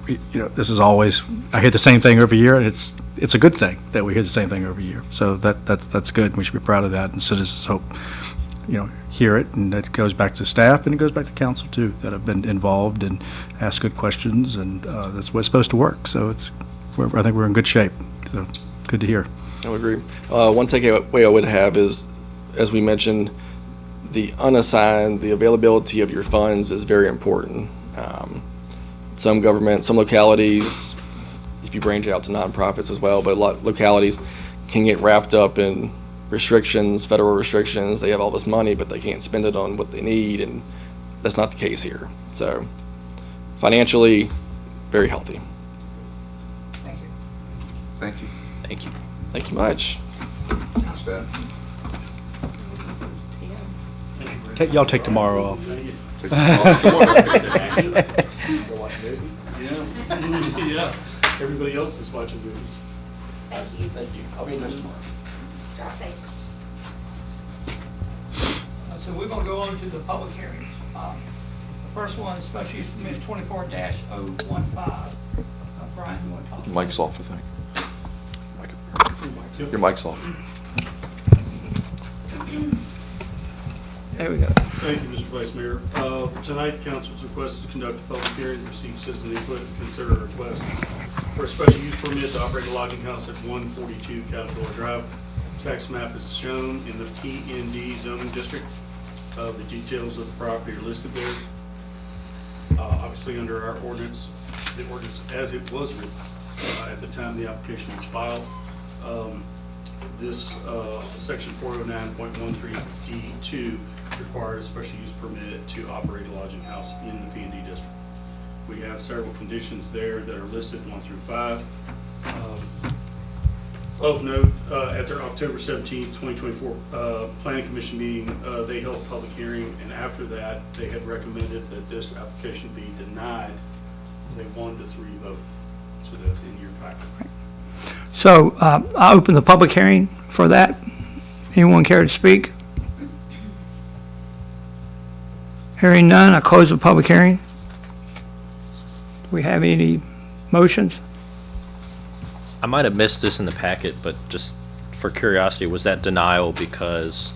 this is always, I hear the same thing every year, and it's a good thing that we hear the same thing every year. So that's good. We should be proud of that, and citizens hope, hear it, and it goes back to staff, and it goes back to council too, that have been involved and asked good questions, and that's what it's supposed to work. So I think we're in good shape. So good to hear. I would agree. One takeaway I would have is, as we mentioned, the unassigned, the availability of your funds is very important. Some government, some localities, if you branch out to nonprofits as well, but a lot of localities can get wrapped up in restrictions, federal restrictions. They have all this money, but they can't spend it on what they need, and that's not the case here. So financially, very healthy. Thank you. Thank you. Thank you. Thank you much. Staff. Y'all take tomorrow off. Take some Yeah, everybody else is watching movies. Thank you. Thank you. I'll be in touch tomorrow. Drive safe. So we're going to go on to the public hearings. The first one, special use permit 24-015. Brian, you want to talk? Your mic's off, I think. Your mic's off. There we go. Thank you, Mr. Vice Mayor. Tonight, the council is requested to conduct a public hearing, receive citizen input, and consider a request for a special use permit to operate a lodging house at 142 Caterpillar Drive. Tax map is shown in the PND zoning district. The details of the property are listed there. Obviously, under our ordinance, the ordinance as it was written at the time the application was filed, this section 409.13D2 requires a special use permit to operate a lodging house in the P&D district. We have several conditions there that are listed 1 through 5. Of note, at their October 17th, 2024 Planning Commission meeting, they held a public hearing, and after that, they had recommended that this application be denied. They 1-3 vote. So that's in your packet. So I open the public hearing for that. Anyone care to speak? Hearing none, I close the public hearing. Do we have any motions? I might have missed this in the packet, but just for curiosity, was that denial because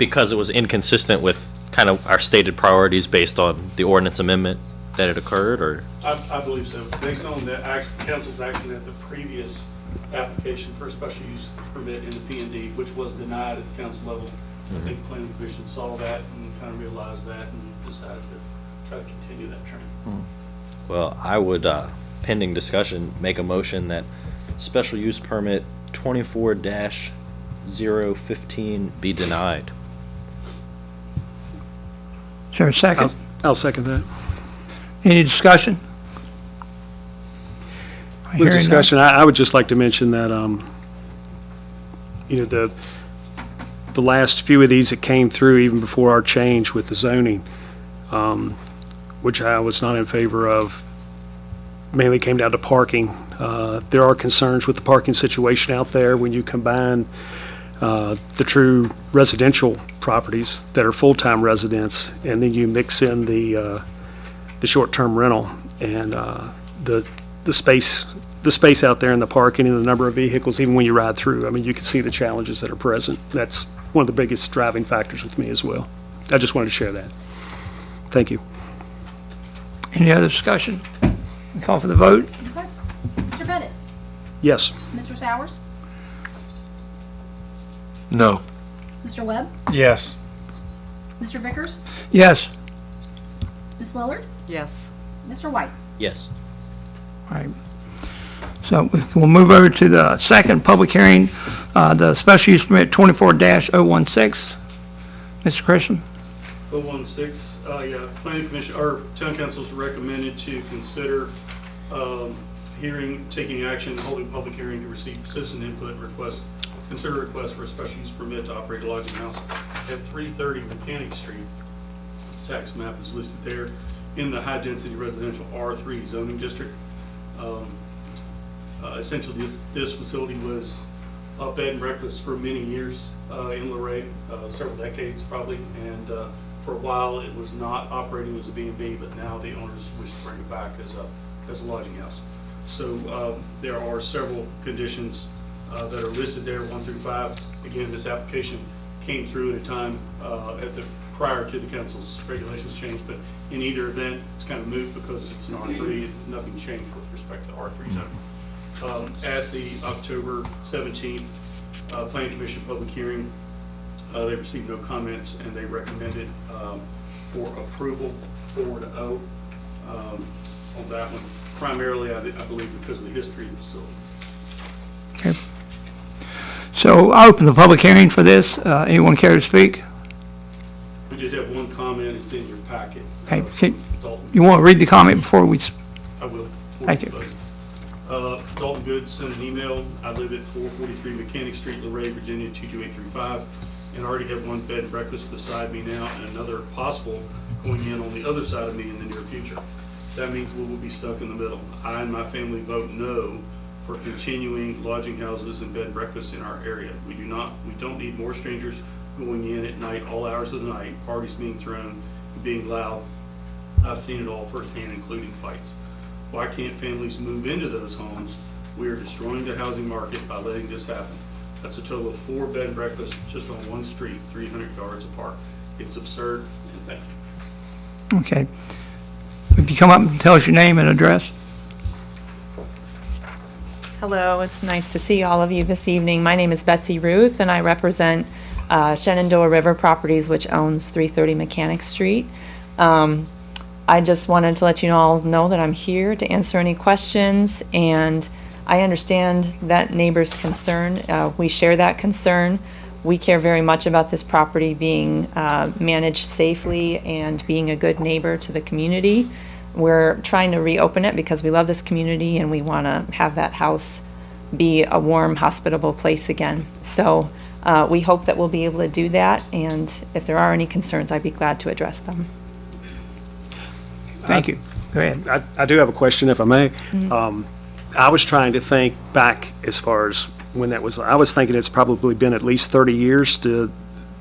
it was inconsistent with kind of our stated priorities based on the ordinance amendment that had occurred, or? I believe so. Based on the council's action at the previous application for a special use permit in the P&D, which was denied at the council level, I think the Planning Commission saw that and kind of realized that and decided to try to continue that trend. Well, I would, pending discussion, make a motion that special use permit 24-015 be denied. Is there a second? I'll second that. Any discussion? With Hearing none. discussion, I would just like to mention that, the last few of these that came through even before our change with the zoning, which I was not in favor of, mainly came down to parking. There are concerns with the parking situation out there when you combine the true residential properties that are full-time residents, and then you mix in the short-term rental and the space out there in the parking and the number of vehicles, even when you ride through. I mean, you can see the challenges that are present. That's one of the biggest driving factors with me as well. I just wanted to share that. Thank you. Any other discussion? We call for the vote. Okay. Mr. Pettit? Yes. Mr. Sowers? No. Mr. Webb? Yes. Mr. Vickers? Yes. Ms. Lillard? Yes. Mr. White? Yes. All right. So we'll move over to the second public hearing, the special use permit 24-016. Mr. Christian? 016, Planning Commission, or Town Council's recommended to consider taking action, holding public hearing to receive citizen input consider request for a special use permit to operate a lodging house at 330 Mechanic Street. Tax map is listed there in the high-density residential R3 zoning district. Essentially, this facility was a bed and breakfast for many years in Luray, several decades probably, and for a while it was not operating as a B&B, but now the owners wish to bring it back as a as a lodging house. So there are several conditions that are listed there, 1 through 5. Again, this application came through at a time prior to the council's regulations change, but in either event, it's kind of moot because it's an R3, and nothing changed with respect to R3 zone. At the October 17th Planning Commission public hearing, they received no comments, and they recommended for approval 4-0 on that one, primarily, I believe, because of the history of the facility. Okay. So I open the public hearing for this. Anyone care to speak? We did have one comment, it's in your packet. Okay, Dalton, you want to read the comment before we, I will. Thank you. Dalton Good sent an email. I live at 443 Mechanic Street, Luray, Virginia, 22835, and already have one bed and breakfast beside me now and another possible going in on the other side of me in the near future. That means we will be stuck in the middle. I and my family vote no for continuing lodging houses and bed and breakfasts in our area. We don't need more strangers going in at night, all hours of the night, parties being thrown, being loud. I've seen it all firsthand, including fights. Why can't families move into those homes? We are destroying the housing market by letting this happen. That's a total of 4 bed and breakfasts just on one street, 300 yards apart. It's absurd, and thank you. okay. If you come up and tell us your name and address. Hello, it's nice to see all of you this evening. My name is Betsy Ruth, and I represent Shenandoah River Properties, which owns 330 Mechanic Street. I just wanted to let you all know that I'm here to answer any questions, and I understand that neighbor's concern. We share that concern. We care very much about this property being managed safely and being a good neighbor to the community. We're trying to reopen it because we love this community and we want to have that house be a warm, hospitable place again. So we hope that we'll be able to do that, and if there are any concerns, I'd be glad to address them. Thank you. Go ahead. I do have a question, if I may. I was trying to think back as far as when that was. I was thinking it's probably been at least 30 years. Do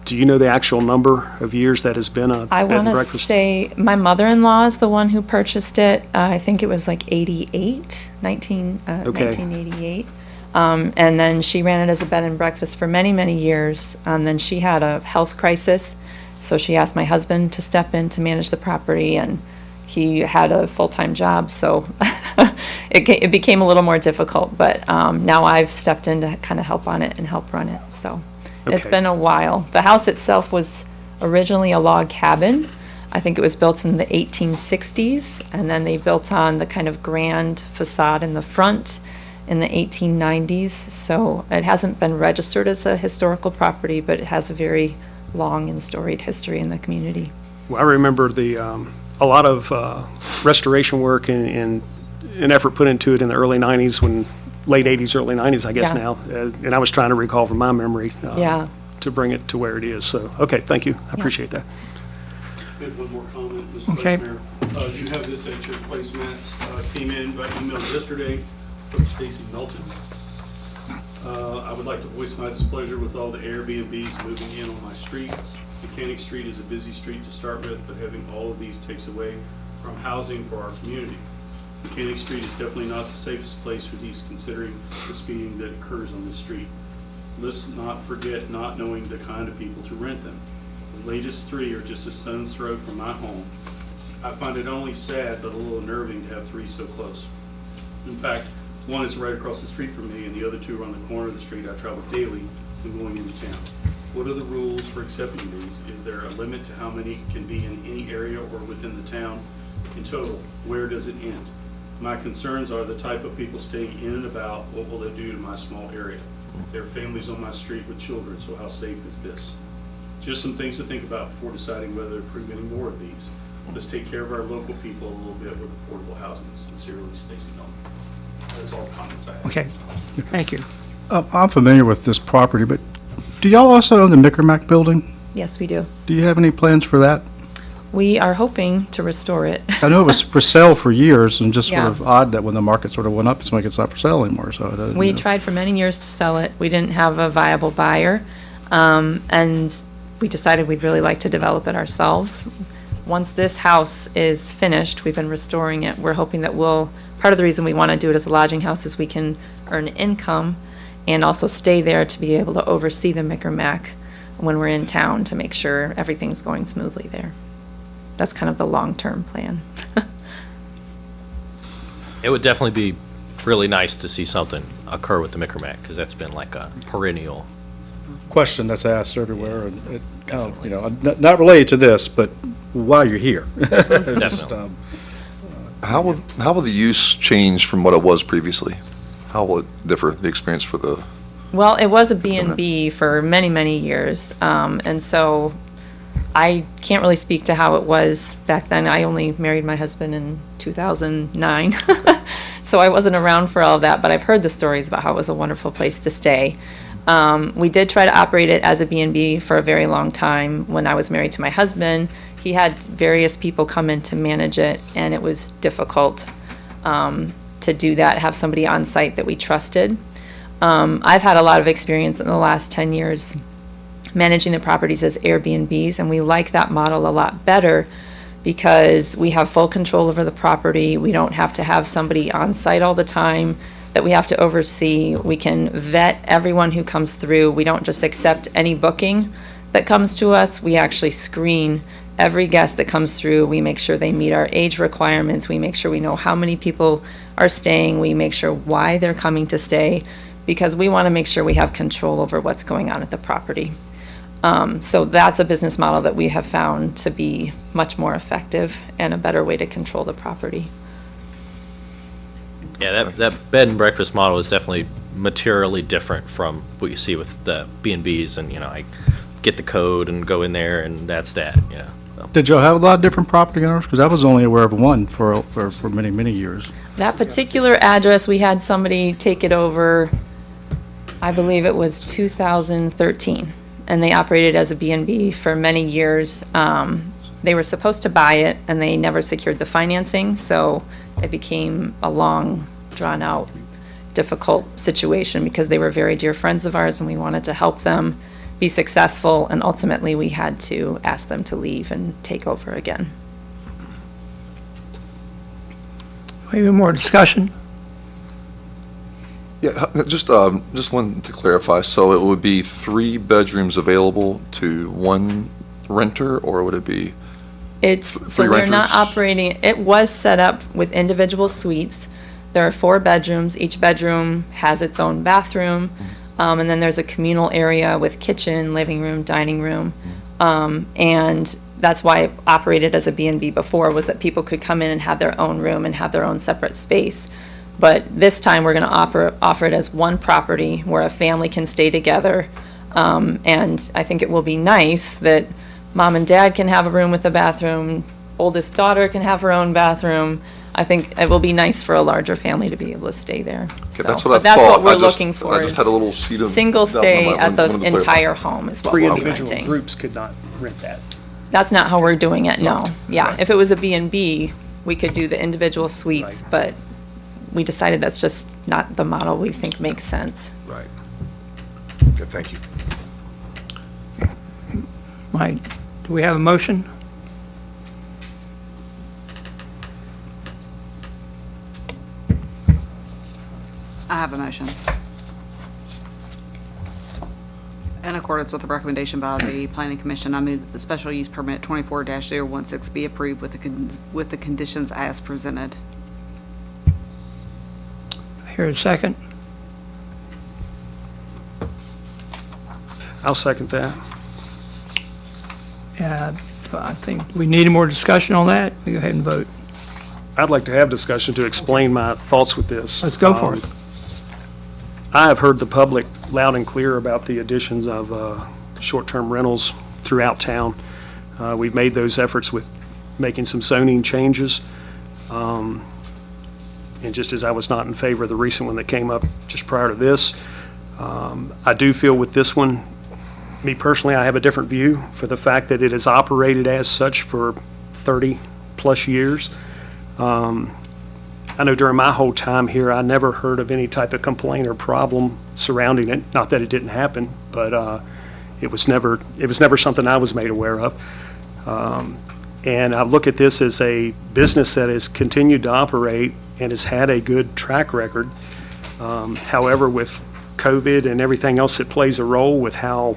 you know the actual number of years that has been a I bed and want to breakfast? say my mother-in-law is the one who purchased it. I think it was like 1988. And then she ran it as a bed and breakfast for many, many years. Then she had a health crisis, so she asked my husband to step in to manage the property, and he had a full-time job, so it became a little more difficult. But now I've stepped in to kind of help on it and help run it. So it's Okay. been a while. The house itself was originally a log cabin. I think it was built in the 1860s, and then they built on the kind of grand facade in the front in the 1890s. So it hasn't been registered as a historical property, but it has a very long and storied history in the community. Well, I remember a lot of restoration work and an effort put into it in the early 90s, late 80s, early 90s, I guess Yeah. now. And I was trying to recall from my memory Yeah. to bring it to where it is. So, okay, thank you. I appreciate that. I have one more comment, Mr. Okay. Vice Mayor. You have this at your placements. Came in by email yesterday from Stacy Melton. I would like to voice my displeasure with all the Airbnbs moving in on my street. Mechanic Street is a busy street to start with, but having all of these takes away from housing for our community. Mechanic Street is definitely not the safest place for these, considering the speeding that occurs on this street. Let's not forget not knowing the kind of people to rent them. The latest 3 are just a stone's throw from my home. I find it only sad but a little unnerving to have 3 so close. In fact, one is right across the street from me, and the other 2 are on the corner of the street I travel daily when going into town. What are the rules for accepting these? Is there a limit to how many can be in any area or within the town? In total, where does it end? My concerns are the type of people staying in and about. What will they do to my small area? There are families on my street with children, so how safe is this? Just some things to think about before deciding whether to approve any more of these. Let's take care of our local people a little bit with affordable housing. Sincerely, Stacy Melton. That's all the comments I have. Okay, thank you. I'm familiar with this property, but do y'all also own the Micromack building? Yes, we do. Do you have any plans for that? We are hoping to restore it. I know it was for sale for years, and just sort Yeah. of odd that when the market sort of went up, it's like it's not for sale anymore, so I didn't We know. tried for many years to sell it. We didn't have a viable buyer, and we decided we'd really like to develop it ourselves. once this house is finished, we've been restoring it, we're hoping that part of the reason we want to do it as a lodging house is we can earn income and also stay there to be able to oversee the Micromack when we're in town to make sure everything's going smoothly there. That's kind of the long-term plan. It would definitely be really nice to see something occur with the Micromack, because that's been like a perennial. Question that's asked everywhere, and it kind of, you know, not related to this, but while you're here. Just, Definitely. How will the use change from what it was previously? How will it differ, the experience for the, Well, it was a B&B for many, many years, and so I can't really speak to how it was back then. I only married my husband in 2009, so I wasn't around for all of that, but I've heard the stories about how it was a wonderful place to stay. We did try to operate it as a B&B for a very long time. When I was married to my husband, he had various people come in to manage it, and it was difficult to do that, have somebody on site that we trusted. I've had a lot of experience in the last 10 years managing the properties as Airbnbs, and we like that model a lot better because we have full control over the property. We don't have to have somebody on site all the time that we have to oversee. We can vet everyone who comes through. We don't just accept any booking that comes to us. We actually screen every guest that comes through. We make sure they meet our age requirements. We make sure we know how many people are staying. We make sure why they're coming to stay, because we want to make sure we have control over what's going on at the property. So that's a business model that we have found to be much more effective and a better way to control the property. Yeah, that bed and breakfast model is definitely materially different from what you see with the B&Bs, and, you know, I get the code and go in there and that's that, you know. So. Did y'all have a lot of different property owners? Because I was only aware of one for many, many years. That particular address, we had somebody take it over, I believe it was 2013, and they operated as a B&B for many years. They were supposed to buy it, and they never secured the financing, so it became a long, drawn-out, difficult situation because they were very dear friends of ours, and we wanted to help them be successful, and ultimately we had to ask them to leave and take over again. Maybe more discussion? yeah, just one to clarify. So it would be 3 bedrooms available to one renter, or would it be? So Three we're not renters? operating, it was set up with individual suites. There are 4 bedrooms. Each bedroom has its own bathroom. And then there's a communal area with kitchen, living room, dining room. And that's why it operated as a B&B before, was that people could come in and have their own room and have their own separate space. But this time, we're going to offer it as one property where a family can stay together. And I think it will be nice that mom and dad can have a room with a bathroom, oldest daughter can have her own bathroom. I think it will be nice for a larger family to be able to stay there. Okay, So- that's what I but that's thought. what we're I just- looking for. I just is had a little sheet of. Single down stay my- at the wanted to clarify. entire home is what 3 we'll be individual renting. groups could not rent that. That's not how we're doing it, no. Yeah, if it was a B&B, we could do the individual suites, Right. but we decided that's just not the model we think makes sense. Right. Okay, thank you. Right. Do we have a motion? I have a motion. In accordance with the recommendation by the Planning Commission, I move that the special use permit 24-016 be approved with the conditions as presented. Here a second. I'll second that. I think we need more discussion on that. We go ahead and vote. I'd like to have discussion to explain my thoughts with this. Let's go for it. I have heard the public loud and clear about the additions of short-term rentals throughout town. We've made those efforts with making some zoning changes. And just as I was not in favor of the recent one that came up just prior to this, I do feel with this one, me personally, I have a different view for the fact that it has operated as such for 30-plus years. I know during my whole time here, I never heard of any type of complaint or problem surrounding it. Not that it didn't happen, but it was never something I was made aware of. And I look at this as a business that has continued to operate and has had a good track record. However, with COVID and everything else that plays a role with how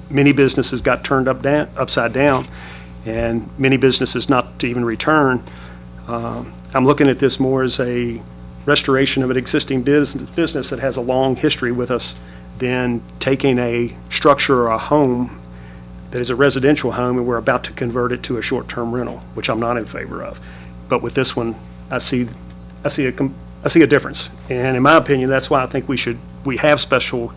many businesses got turned upside down, and many businesses not to even return, I'm looking at this more as a restoration of an existing business that has a long history with us than taking a structure or a home that is a residential home and we're about to convert it to a short-term rental, which I'm not in favor of. But with this one, I see a difference. And in my opinion, that's why I think we have special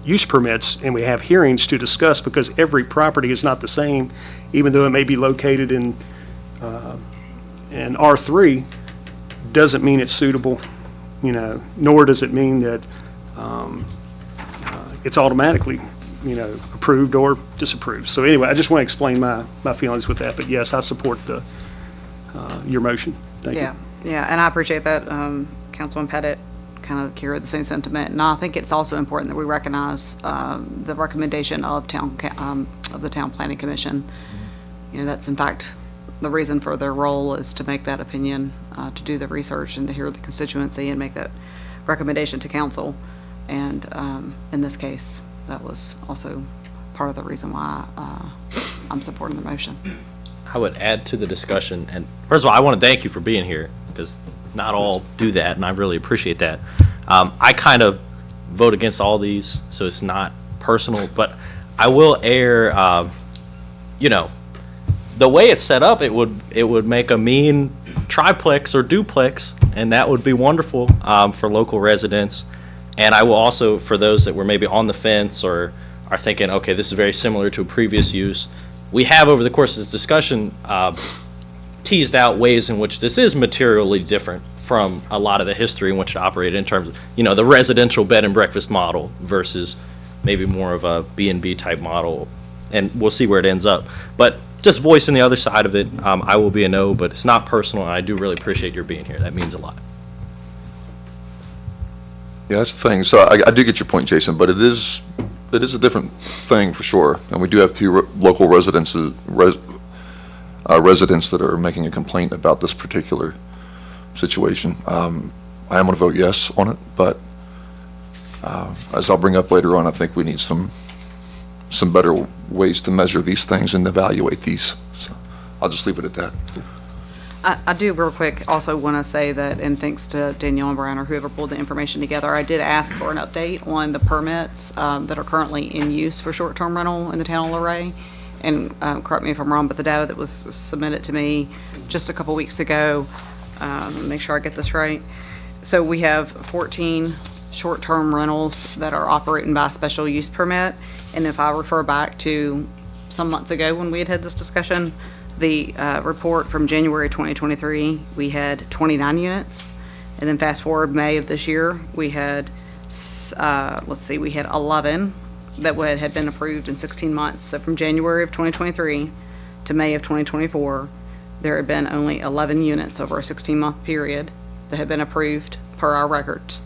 use permits and we have hearings to discuss, because every property is not the same, even though it may be located in R3, doesn't mean it's suitable, nor does it mean that it's automatically, approved or disapproved. So anyway, I just want to explain my feelings with that. But yes, I support your motion. Thank you. Yeah, and I appreciate that, Councilman Pettit kind of carried the same sentiment. And I think it's also important that we recognize the recommendation of the Town Planning Commission. That's in fact the reason for their role, is to make that opinion, to do the research and to hear the constituency and make that recommendation to council. And in this case, that was also part of the reason why I'm supporting the motion. I would add to the discussion, and first of all, I want to thank you for being here, because not all do that, and I really appreciate that. I kind of vote against all these, so it's not personal, but I will err, the way it's set up, it would make a mean triplex or duplex, and that would be wonderful for local residents. And I will also, for those that were maybe on the fence or are thinking, okay, this is very similar to a previous use, we have over the course of this discussion teased out ways in which this is materially different from a lot of the history in which it operated, in terms of, the residential bed and breakfast model versus maybe more of a B&B type model, and we'll see where it ends up. But just voicing the other side of it, I will be a no, but it's not personal, and I do really appreciate your being here. That means a lot. Yeah, that's the thing. So I do get your point, Jason, but it is a different thing for sure. And we do have two local residents that are making a complaint about this particular situation. I am going to vote yes on it, but as I'll bring up later on, I think we need some better ways to measure these things and evaluate these. So I'll just leave it at that. I do real quick also want to say that, and thanks to Danielle and Brian or whoever pulled the information together, I did ask for an update on the permits that are currently in use for short-term rental in the town of Luray. And correct me if I'm wrong, but the data that was submitted to me just a couple weeks ago, make sure I get this right. So we have 14 short-term rentals that are operating by special use permit. And if I refer back to some months ago when we had this discussion, the report from January 2023, we had 29 units. And then fast forward May of this year, we had, we had 11 that had been approved in 16 months. So from January of 2023 to May of 2024, there had been only 11 units over a 16-month period that had been approved per our records.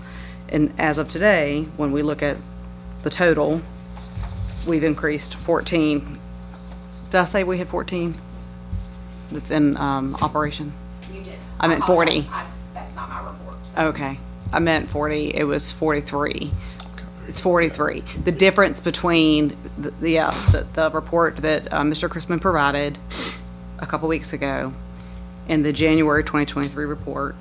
And as of today, when we look at the total, we've increased 14. Did I say we had 14? That's in operation? You did. I meant 40. That's not my report. So. Okay. I meant 40. It was 43. It's 43. The difference between the report that Mr. Chrisman provided a couple weeks ago and the January 2023 report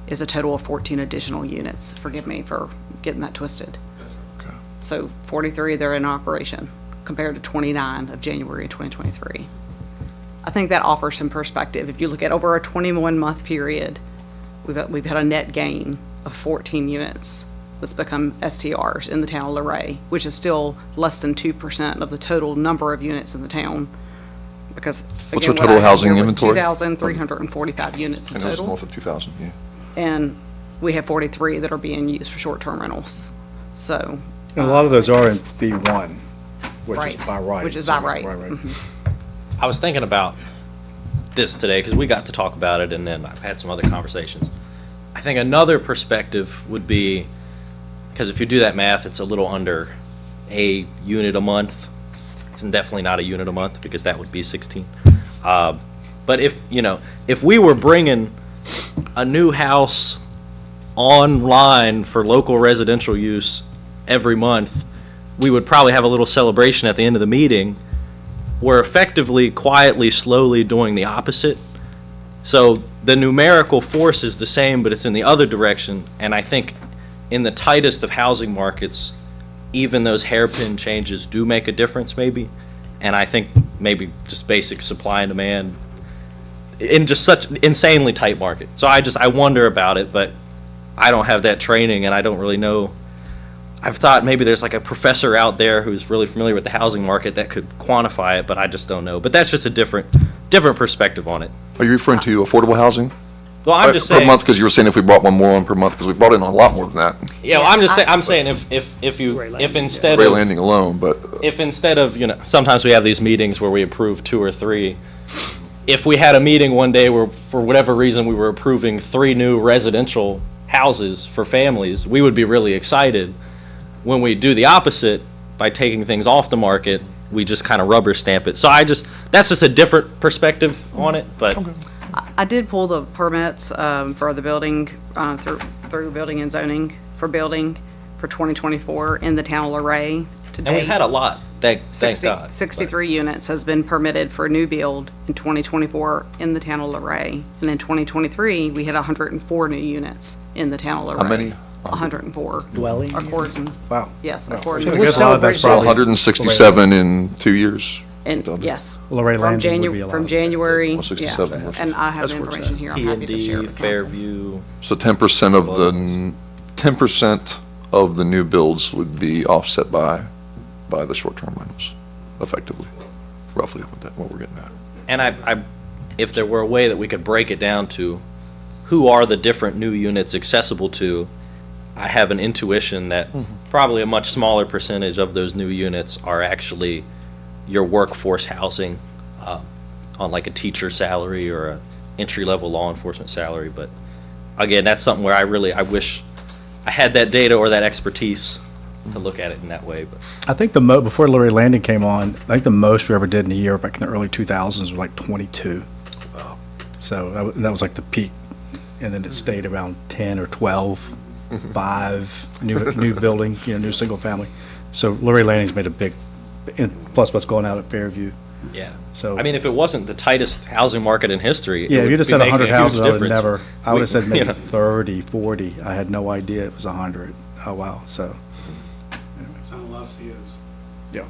is a total of 14 additional units. Forgive me for getting that twisted. Okay. So 43, they're in operation compared to 29 of January 2023. I think that offers some perspective. If you look at over a 21-month period, we've had a net gain of 14 units that's become STRs in the town of Luray, which is still less than 2% of the total number of units in the town. Because What's again, our total housing was inventory? 2,345 units in And it was total, north of 2,000, yeah. and we have 43 that are being used for short-term rentals. So And a lot of those are in B1, which Right. is by right. Which is by right. Right. Mhm. I was thinking about this today because we got to talk about it, and then I've had some other conversations. I think another perspective would be, because if you do that math, it's a little under a unit a month. It's definitely not a unit a month, because that would be 16. But if we were bringing a new house online for local residential use every month, we would probably have a little celebration at the end of the meeting. We're effectively, quietly, slowly doing the opposite. So the numerical force is the same, but it's in the other direction. And I think in the tightest of housing markets, even those hairpin changes do make a difference maybe. And I think maybe just basic supply and demand in just such an insanely tight market. So I wonder about it, but I don't have that training and I don't really know. I've thought maybe there's like a professor out there who's really familiar with the housing market that could quantify it, but I just don't know. But that's just a different perspective on it. Are you referring to affordable housing? Well, I'm just Per saying. month, because you were saying if we brought one more on per month, because we brought in a lot more than that. Yeah, well, I'm saying if instead Ray of Landing alone, but if instead of, sometimes we have these meetings where we approve 2 or 3. If we had a meeting one day where, for whatever reason, we were approving 3 new residential houses for families, we would be really excited. When we do the opposite, by taking things off the market, we just kind of rubber stamp it. So that's just a different perspective on it, but. I did pull the permits for the building, through building and zoning for building for 2024 in the town of Luray to date. And we've had a lot, thank God. 63 units has been permitted for new build in 2024 in the town of Luray. And in 2023, we had 104 new units in the town of Luray. how many? 104. Dwelling According, Wow. yes, I according guess a to, lot of that's So probably. 167 in 2 years. and yes. Luray From Landing would be a lot. From January, yeah. 167. And I have That's the where it's information here. I'm happy to share P&D, with council. Fairview, So 10% of the 10% of the new builds would be offset by the short-term rentals, effectively, roughly what we're getting at. and if there were a way that we could break it down to who are the different new units accessible to, I have an intuition that probably a much smaller percentage of those new units are actually your workforce housing on like a teacher salary or a entry-level law enforcement salary. But again, that's something where I wish I had that data or that expertise to look at it in that way. But I think before Luray Landing came on, I think the most we ever did in a year back in the early 2000s was like 22. So that was like the peak, and then it stayed around 10 or 12, 5 new building, new single family. So Luray Landing's made a big, plus what's going out at Fairview. yeah, So I mean, if it wasn't the tightest housing market in history, yeah, it if you would just be said making 100 a huge houses, I would difference. I would have said maybe you know. 30, 40. I had no idea it was 100. Oh wow. So It's not a lot of COs. yeah.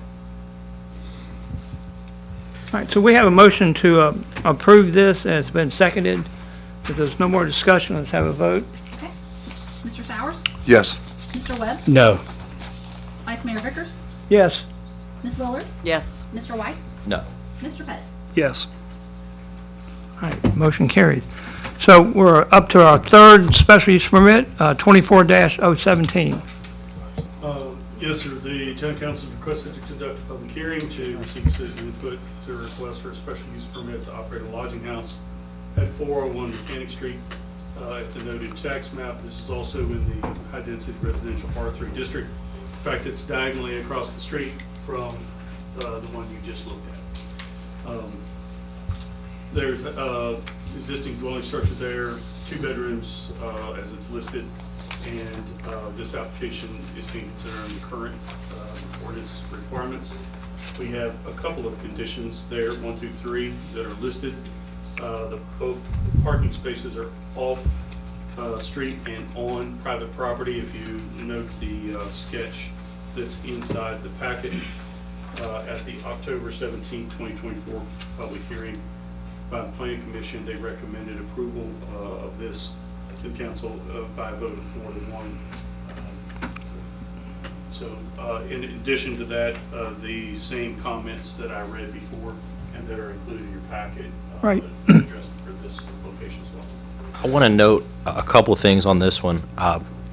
All right, so we have a motion to approve this, and it's been seconded. If there's no more discussion, let's have a vote. Okay. Mr. Sowers? Yes. Mr. Webb? No. Vice Mayor Vickers? Yes. Ms. Lillard? Yes. Mr. White? No. Mr. Pettit? Yes. All right, motion carries. So we're up to our third special use permit, 24-017. Yes, sir. The town council has requested to conduct a public hearing to receive citizen input, consider a request for a special use permit to operate a lodging house at 401 Mechanic Street at the noted tax map. This is also in the high-density residential R3 district. In fact, it's diagonally across the street from the one you just looked at. There's existing dwelling structure there, 2 bedrooms as it's listed, and this application is being considered under the current ordinance requirements. We have a couple of conditions there, 1 through 3, that are listed. Both parking spaces are off street and on private property. If you note the sketch that's inside the packet at the October 17, 2024 public hearing by the Planning Commission, they recommended approval of this to the council by a vote of 4 to 1. So in addition to that, the same comments that I read before and that are included in your packet Right. addressed for this location as well. I want to note a couple things on this one.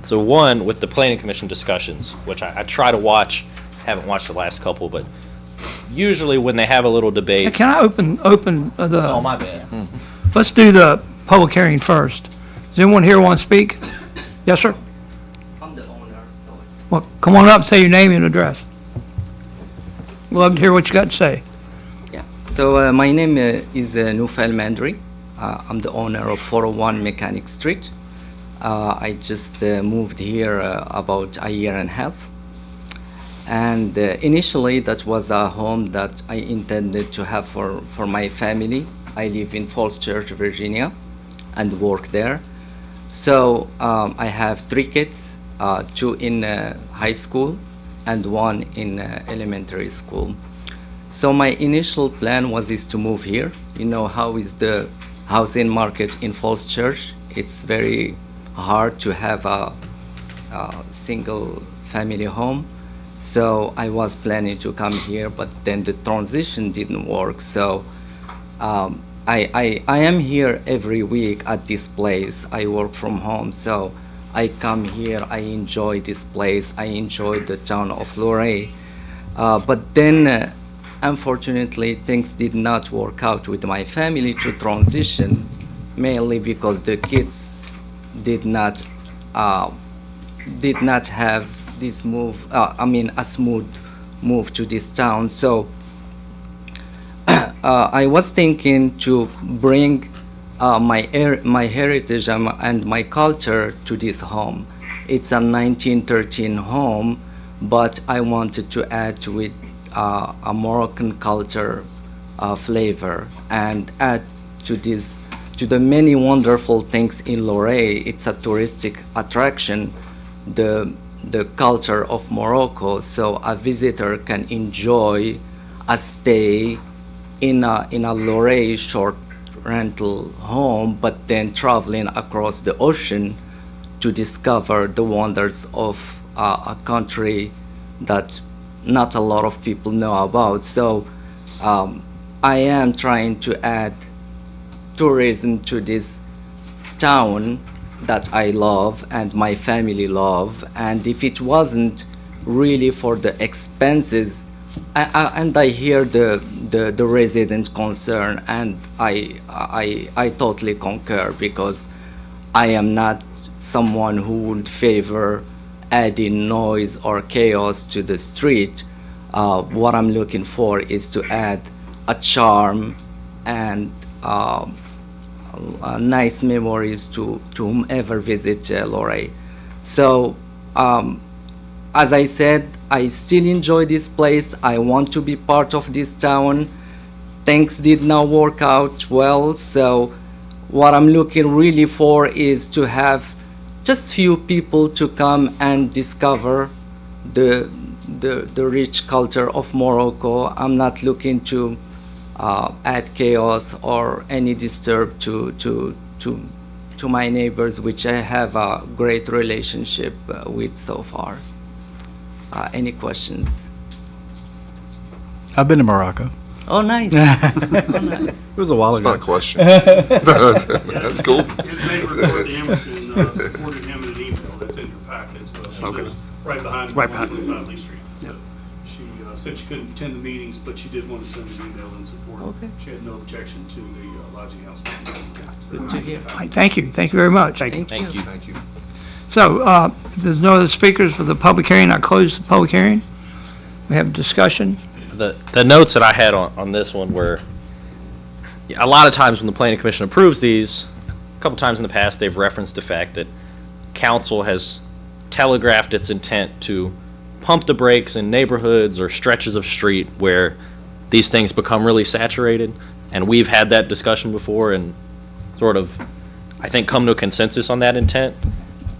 So one, with the planning commission discussions, which I try to watch, haven't watched the last couple, but usually when they have a little debate. Can I open the? Oh, my bad. Let's do the public hearing first. Does anyone here want to speak? Yes, sir? I'm the owner, so Well, come on up, say your name and address. We'll love to hear what you got to say. yeah. So my name is Nufail Mandri. I'm the owner of 401 Mechanic Street. I just moved here about a year and a half. And initially that was a home that I intended to have for my family. I live in Falls Church, Virginia, and work there. So I have 3 kids, 2 in high school and 1 in elementary school. So my initial plan is to move here. You know how is the housing market in Falls Church? It's very hard to have a single family home. So I was planning to come here, but then the transition didn't work. So I am here every week at this place. I work from home, so I come here. I enjoy this place. I enjoy the town of Luray. But then, unfortunately, things did not work out with my family to transition, mainly because the kids did not have this move. A smooth move to this town. So I was thinking to bring my heritage and my culture to this home. It's a 1913 home, but I wanted to add to it a Moroccan culture flavor and add to the many wonderful things in Luray. It's a touristic attraction, the culture of Morocco, so a visitor can enjoy a stay in a Luray short rental home, but then traveling across the ocean to discover the wonders of a country that not a lot of people know about. So I am trying to add tourism to this town that I love and my family love. And if it wasn't really for the expenses, and I hear the residents' concern, and I totally concur, because I am not someone who would favor adding noise or chaos to the street. What I'm looking for is to add a charm and nice memories to whomever visits Luray. So as I said, I still enjoy this place. I want to be part of this town. Things did not work out well, so what I'm looking really for is to have just few people to come and discover the rich culture of Morocco. I'm not looking to add chaos or any disturb to my neighbors, which I have a great relationship with so far. Any questions? I've been to Morocco. Oh, nice. It was a while It's not a ago. question. That's cool. His neighbor, Dorothy Emerson, supported him in an email that's in your packet as well. She lives right behind Right behind. 125 Lee Street. So she said she couldn't attend the meetings, but she did want to send an email in support. Okay. She had no objection to the lodging house. Good to hear. All right, thank you very much. Thank you. Thank you. Thank you. So, if there's no other speakers for the public hearing, I close the public hearing. We have discussion. The notes that I had on this one were, a lot of times when the planning commission approves these, a couple times in the past, they've referenced the fact that council has telegraphed its intent to pump the brakes in neighborhoods or stretches of street where these things become really saturated. And we've had that discussion before and sort of, I think, come to a consensus on that intent.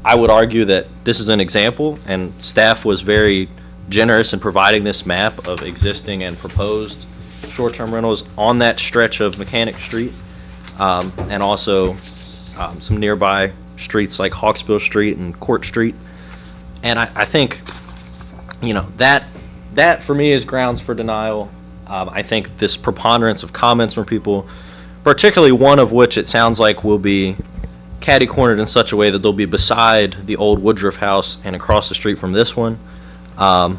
I would argue that this is an example, and staff was very generous in providing this map of existing and proposed short-term rentals on that stretch of Mechanic Street, and also some nearby streets like Hawksbill Street and Court Street. And I think, that for me is grounds for denial. I think this preponderance of comments from people, particularly one of which it sounds like will be catty-cornered in such a way that they'll be beside the old Woodruff House and across the street from this one. For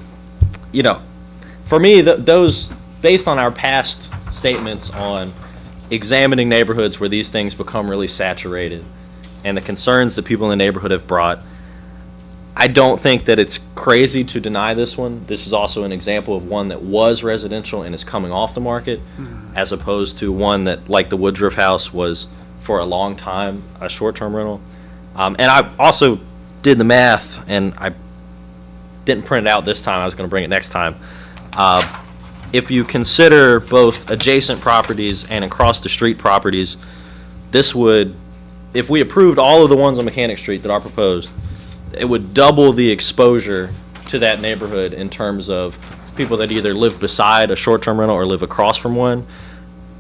me, those, based on our past statements on examining neighborhoods where these things become really saturated and the concerns that people in the neighborhood have brought, I don't think that it's crazy to deny this one. This is also an example of one that was residential and is coming off the market, as opposed to one that, like the Woodruff House, was for a long time a short-term rental. And I also did the math, and I didn't print it out this time. I was going to bring it next time. If you consider both adjacent properties and across the street properties, this would, if we approved all of the ones on Mechanic Street that are proposed, it would double the exposure to that neighborhood in terms of people that either live beside a short-term rental or live across from one.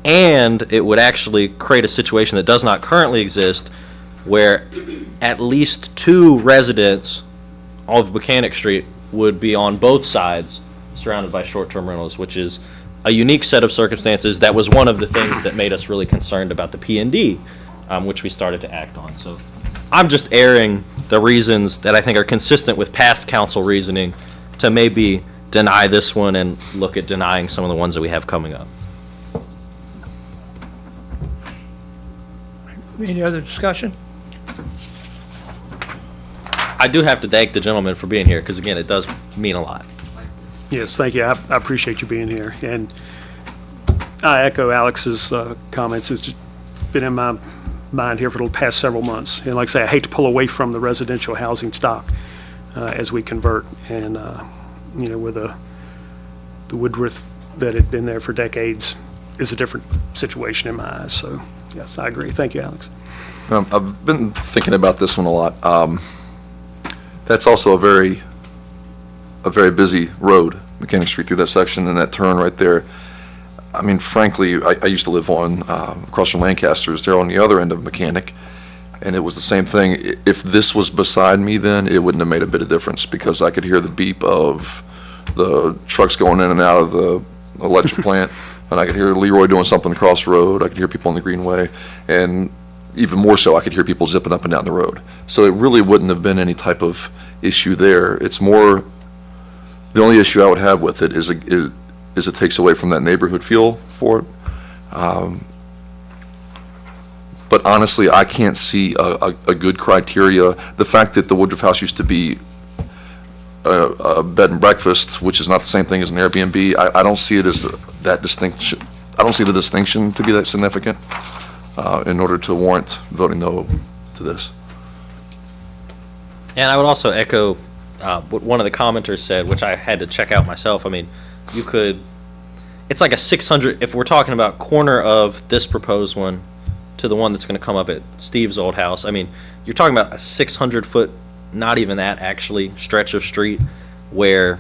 And it would actually create a situation that does not currently exist, where at least 2 residents of Mechanic Street would be on both sides surrounded by short-term rentals, which is a unique set of circumstances. That was one of the things that made us really concerned about the P&D, which we started to act on. So I'm just airing the reasons that I think are consistent with past council reasoning to maybe deny this one and look at denying some of the ones that we have coming up. Any other discussion? I do have to thank the gentleman for being here, because again, it does mean a lot. Yes, thank you. I appreciate you being here. And I echo Alex's comments. It's just been in my mind here for the past several months. And like I say, I hate to pull away from the residential housing stock as we convert. And, with the Woodruff that had been there for decades is a different situation in my eyes. So, yes, I agree. Thank you, Alex. I've been thinking about this one a lot. That's also a very busy road, Mechanic Street, through that section, and that turn right there. I mean, frankly, I used to live on, across from Lancaster's, there on the other end of Mechanic, and it was the same thing. If this was beside me then, it wouldn't have made a bit of difference, because I could hear the beep of the trucks going in and out of the electric plant, and I could hear Leroy doing something across the road. I could hear people on the Greenway, and even more so, I could hear people zipping up and down the road. So it really wouldn't have been any type of issue there. It's more, the only issue I would have with it is it takes away from that neighborhood feel for it. But honestly, I can't see a good criteria. The fact that the Woodruff House used to be a bed and breakfast, which is not the same thing as an Airbnb, I don't see it as that distinction. I don't see the distinction to be that significant in order to warrant voting no to this. And I would also echo what one of the commenters said, which I had to check out myself. I mean, you could, it's like a 600, if we're talking about corner of this proposed one to the one that's going to come up at Steve's old house, I mean, you're talking about a 600-foot, not even that actually, stretch of street where,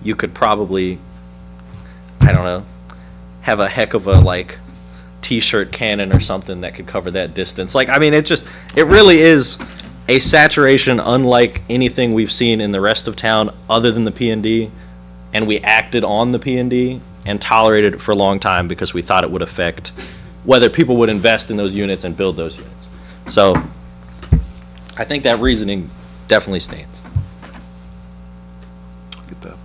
you could probably, I don't know, have a heck of a, T-shirt cannon or something that could cover that distance. I mean, it really is a saturation unlike anything we've seen in the rest of town other than the P&D, and we acted on the P&D and tolerated it for a long time because we thought it would affect whether people would invest in those units and build those units. So I think that reasoning definitely stands. Get that.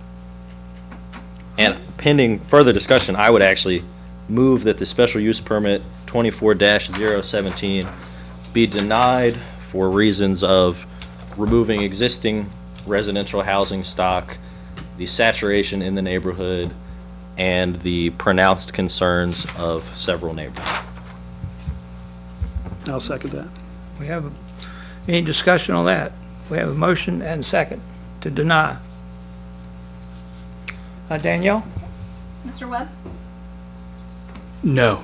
And pending further discussion, I would actually move that the special use permit 24-017 be denied for reasons of removing existing residential housing stock, the saturation in the neighborhood, and the pronounced concerns of several neighbors. I'll second that. We have any discussion on that? We have a motion and a second to deny. Danielle? Mr. Webb? No.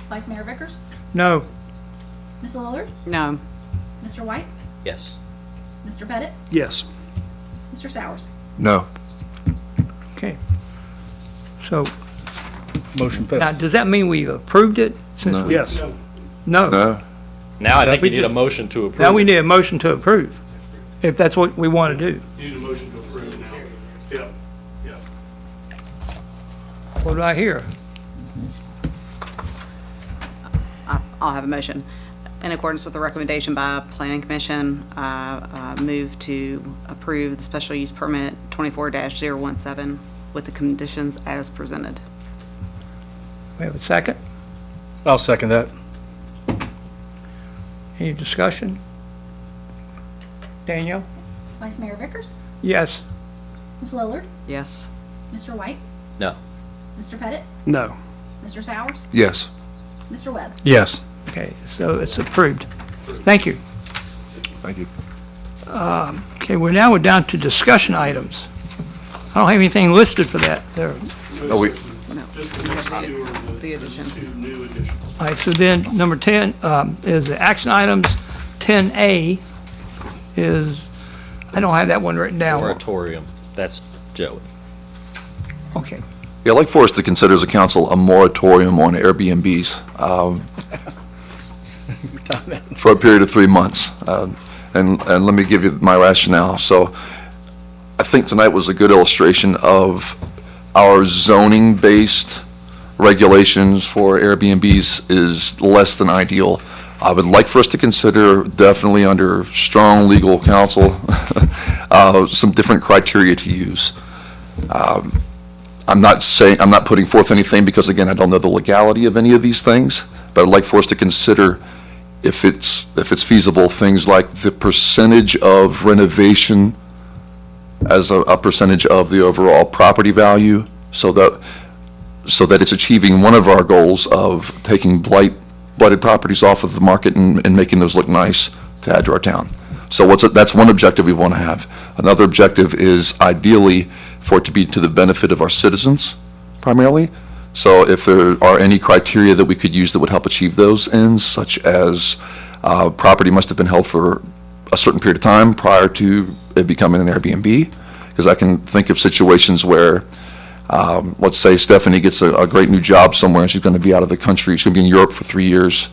Vice Mayor Vickers? No. Ms. Lillard? No. Mr. White? Yes. Mr. Pettit? Yes. Mr. Sowers? No. Okay. So, Motion now, fails. does that mean we've approved it? Since No. we- Yes. No. No. Now I think We we need ju- a motion to approve. Now we it. need a motion to approve, if that's what we want to do. You need a motion to approve now. Yep, yep. What do I hear? I'll have a motion. In accordance with the recommendation by Planning Commission, move to approve the special use permit 24-017 with the conditions as presented. We have a second? I'll second that. Any discussion? Daniel? Vice Mayor Vickers? Yes. Ms. Lillard? Yes. Mr. White? No. Mr. Pettit? No. Mr. Sowers? Yes. Mr. Webb? Yes. Okay, so it's approved. Thank you. Thank you. Okay, we're down to discussion items. I don't have anything listed for that there. No, we, No. Just the next two are The additions. two new additions. All right, so then, number 10 is the action items. 10A is, I don't have that one written down. Moratorium. That's Joey. Okay, yeah, I'd like for us to consider as a council a moratorium on Airbnbs for a period of 3 months. And let me give you my rationale. So I think tonight was a good illustration of our zoning-based regulations for Airbnbs is less than ideal. I would like for us to consider, definitely under strong legal counsel, some different criteria to use. I'm not putting forth anything because, again, I don't know the legality of any of these things, but I'd like for us to consider, if it's feasible, things like the percentage of renovation as a percentage of the overall property value, so that it's achieving one of our goals of taking blighted properties off of the market and making those look nice to add to our town. So that's one objective we want to have. Another objective is ideally for it to be to the benefit of our citizens primarily. So if there are any criteria that we could use that would help achieve those ends, such as property must have been held for a certain period of time prior to it becoming an Airbnb, because I can think of situations where, let's say Stephanie gets a great new job somewhere and she's going to be out of the country, she's going to be in Europe for 3 years.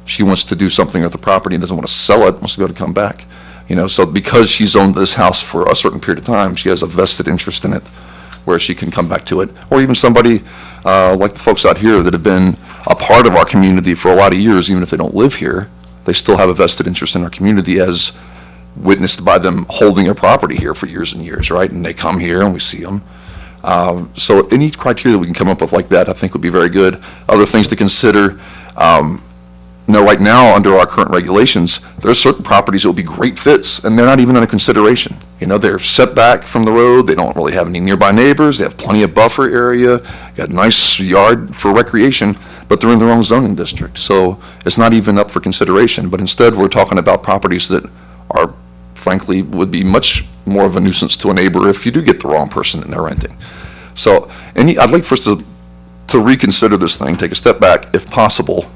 She wants to do something with the property and doesn't want to sell it, wants to be able to come back. So because she's owned this house for a certain period of time, she has a vested interest in it where she can come back to it. Or even somebody like the folks out here that have been a part of our community for a lot of years, even if they don't live here, they still have a vested interest in our community as witnessed by them holding a property here for years and years, right? And they come here and we see them. So any criteria that we can come up with like that, I think would be very good. Other things to consider, right now, under our current regulations, there are certain properties that would be great fits, and they're not even under consideration. They're set back from the road, they don't really have any nearby neighbors, they have plenty of buffer area, got a nice yard for recreation, but they're in their own zoning district. So it's not even up for consideration, but instead we're talking about properties that are, frankly, would be much more of a nuisance to a neighbor if you do get the wrong person and they're renting. So I'd like for us to reconsider this thing, take a step back if possible.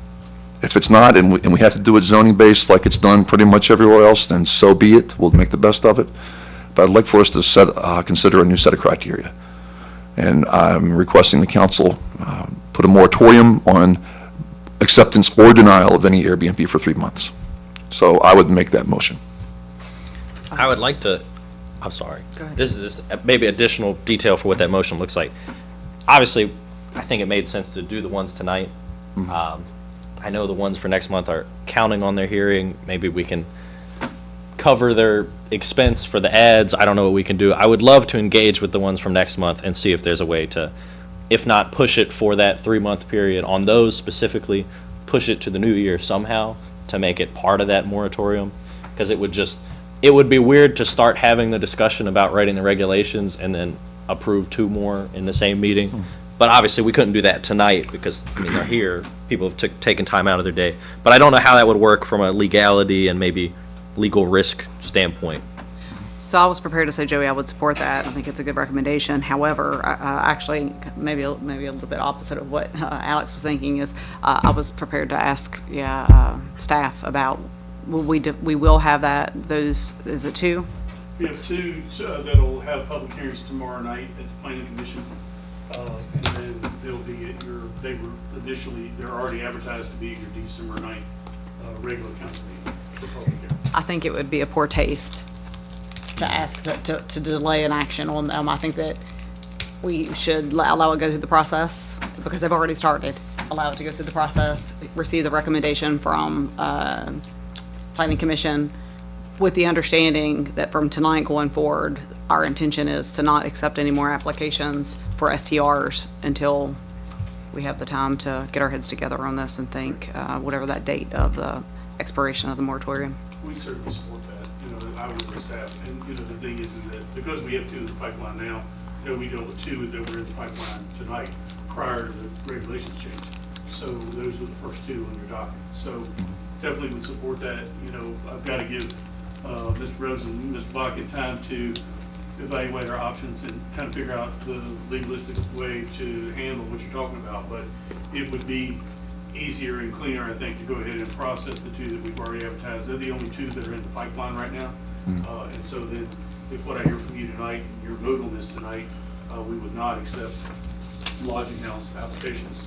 If it's not, and we have to do it zoning based like it's done pretty much everywhere else, then so be it, we'll make the best of it. But I'd like for us to consider a new set of criteria. And I'm requesting the council put a moratorium on acceptance or denial of any Airbnb for 3 months. So I would make that motion. I would like to, I'm sorry. Go ahead. This is maybe additional detail for what that motion looks like. Obviously, I think it made sense to do the ones tonight. I know the ones for next month are counting on their hearing. Maybe we can cover their expense for the ads. I don't know what we can do. I would love to engage with the ones from next month and see if there's a way to, if not push it for that 3-month period on those specifically, push it to the new year somehow to make it part of that moratorium. Because it would be weird to start having the discussion about writing the regulations and then approve 2 more in the same meeting. But obviously, we couldn't do that tonight because, they're here. People have taken time out of their day. But I don't know how that would work from a legality and maybe legal risk standpoint. So I was prepared to say, Joey, I would support that. I think it's a good recommendation. However, actually, maybe a little bit opposite of what Alex was thinking is, I was prepared to ask, staff about, we will have those, is it 2? We have 2 that'll have public hearings tomorrow night at the planning commission. And then they'll be at they're already advertised to be at your December 9th regular council meeting for public hearing. I think it would be a poor taste to ask to delay an action on them. I think that we should allow it to go through the process because they've already started. Allow it to go through the process, receive the recommendation from planning commission with the understanding that from tonight going forward, our intention is to not accept any more applications for STRs until we have the time to get our heads together on this and think, whatever that date of the expiration of the moratorium. We certainly support that. I would with staff, and, the thing is that because we have two in the pipeline now, we dealt with two that were in the pipeline tonight prior to the regulations change. So those were the first two on your docket. So definitely would support that. I've got to give Mr. Rhodes and Mr. Lockett time to evaluate our options and kind of figure out the legalistic way to handle what you're talking about. But it would be easier and cleaner, I think, to go ahead and process the two that we've already advertised. They're the only two that are in the pipeline right now. And so then, if what I hear from you tonight, your vote on this tonight, we would not accept lodging house applications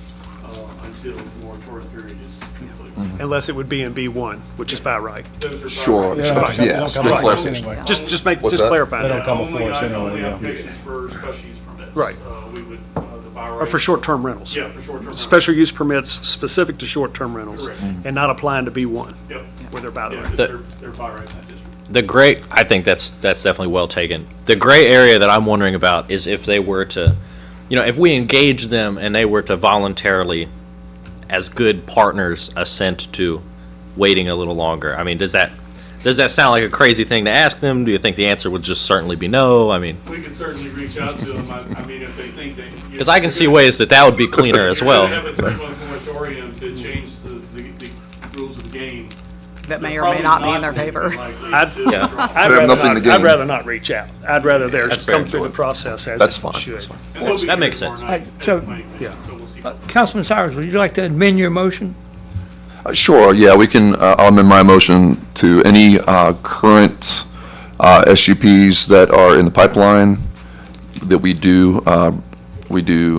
until the moratorium period is complete. Unless it would be in B1, which is by right. Those are Sure, by- Yeah, sure, they yeah, don't come good before us clarification. anyway. Just What's that? clarify They don't that. come Only before us anyway, only yeah. applications for special use permits. Right. We would, the by right. Or for short-term rentals. Yeah, for short-term. Special use permits specific to short-term rentals. Correct. And not applying to B1, Yep. where they're by the Yeah, right. 'cause they're by right in that district. I think that's definitely well taken. The gray area that I'm wondering about is if they were to, if we engage them and they were to voluntarily, as good partners, assent to waiting a little longer. I mean, does that sound like a crazy thing to ask them? Do you think the answer would just certainly be no? I mean, We could certainly reach out to them. I mean, if they think that. because I can see ways that would be cleaner as well. You're gonna have a 3-month moratorium to change the rules of the game. That may or may not be in their favor. I'd have nothing to gain. I'd rather not reach out. I'd rather theirs That's fair. come through the process as That's it fine. should. That makes sense. So- Councilman Cyrus, would you like to amend your motion? Sure, yeah, we can, I'll amend my motion to any current SUPs that are in the pipeline, that we do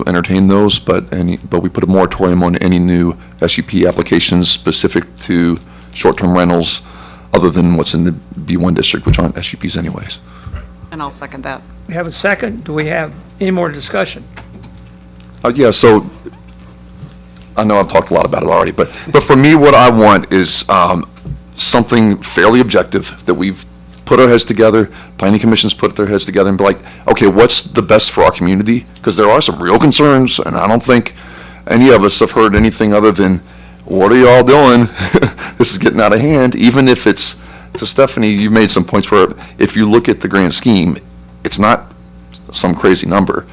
entertain those, but we put a moratorium on any new SUP applications specific to short-term rentals other than what's in the B1 district, which aren't SUPs anyways. And I'll second that. We have a second. Do we have any more discussion? Yeah, so, I know I've talked a lot about it already, but for me, what I want is something fairly objective, that we've put our heads together, planning commissions put their heads together and be like, okay, what's the best for our community? Because there are some real concerns, and I don't think any of us have heard anything other than, what are y'all doing? This is getting out of hand. Even if it's, to Stephanie, you made some points where if you look at the grand scheme, it's not some crazy number.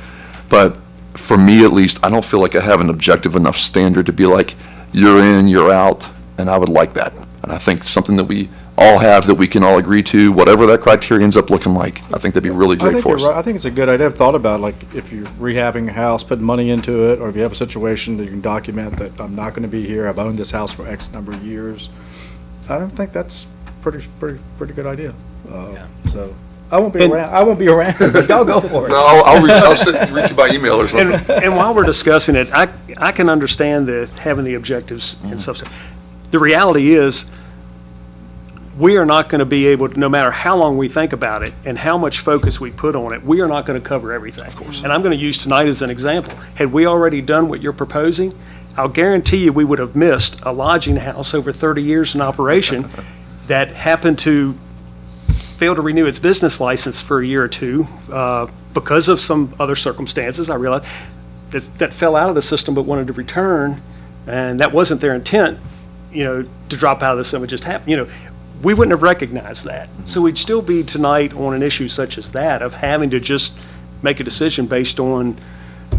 But for me, at least, I don't feel like I have an objective enough standard to be like, you're in, you're out, and I would like that. And I think something that we all have, that we can all agree to, whatever that criteria ends up looking like, I think that'd be really I great think for you're us. right. I think it's a good idea. I've thought about, like, if you're rehabbing a house, putting money into it, or if you have a situation that you can document that I'm not going to be here, I've owned this house for X number of years. I don't think that's pretty good idea. So, I won't be around, but y'all go for it. No, I'll reach you by email or something. And while we're discussing it, I can understand having the objectives and stuff. The reality is, we are not going to be able to, no matter how long we think about it and how much focus we put on it, we are not going to cover everything. Of course. And I'm going to use tonight as an example. Had we already done what you're proposing, I'll guarantee you we would have missed a lodging house over 30 years in operation that happened to fail to renew its business license for a year or two because of some other circumstances. I realize that fell out of the system but wanted to return, and that wasn't their intent, to drop out of the system. It just happened. We wouldn't have recognized that. So we'd still be tonight on an issue such as that of having to just make a decision based on